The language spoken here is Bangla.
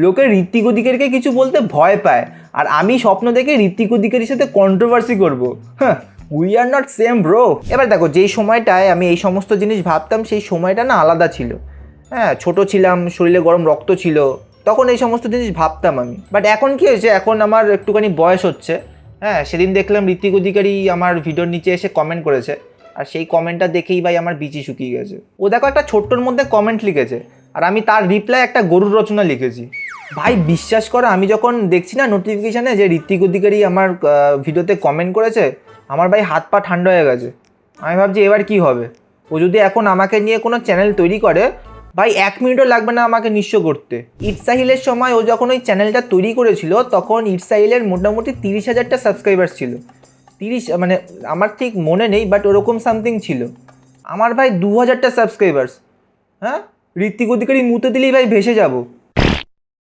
লোকে ঋত্বিক অধিকারীকে কিছু বলতে ভয় পায়, আর আমি স্বপ্ন দেখে ঋত্বিক অধিকারীর সাথে কন্ট্রোভার্সি করবো। হ্যাঁ, we are not same bro. এবার দেখো, যেই সময়টায় আমি এই সমস্ত জিনিস ভাবতাম সেই সময়টা না আলাদা ছিল। হ্যাঁ, ছোট ছিলাম, শরীরে গরম রক্ত ছিল, তখন এই সমস্ত জিনিস ভাবতাম আমি। বাট এখন কি হয়েছে, এখন আমার একটুখানি বয়স হচ্ছে। হ্যাঁ, সেদিন দেখলাম ঋত্বিক অধিকারী আমার ভিডিওর নিচে এসে কমেন্ট করেছে, আর সেই কমেন্টটা দেখেই ভাই আমার বিচি শুকিয়ে গেছে। ও দেখো একটা ছোট্টর মধ্যে কমেন্ট লিখেছে, আর আমি তার রিপ্লাই একটা গরুর রচনা লিখেছি। ভাই বিশ্বাস করো, আমি যখন দেখছি না নোটিফিকেশানে যে ঋত্বিক অধিকারী আমার ভিডিওতে কমেন্ট করেছে, আমার ভাই হাত পা ঠান্ডা হয়ে গেছে। আমি ভাবছি এবার কি হবে। ও যদি এখন আমাকে নিয়ে কোনো চ্যানেল তৈরি করে, ভাই 1 মিনিটও লাগবে না আমাকে নিঃস্ব করতে। ইটসাহিলের সময় ও যখন ওই চ্যানেলটা তৈরি করেছিল, তখন ইটসাহিলের মোটামুটি 30,000টা সাবস্ক্রাইবার্স ছিল। 30 মানে আমার ঠিক মনে নেই, বাট ওরকম সামথিং ছিল। আমার ভাই 2,000টা সাবস্ক্রাইবার্স। হ্যাঁ, ঋত্বিক অধিকারী মুতে দিলেই ভাই ভেসে যাব।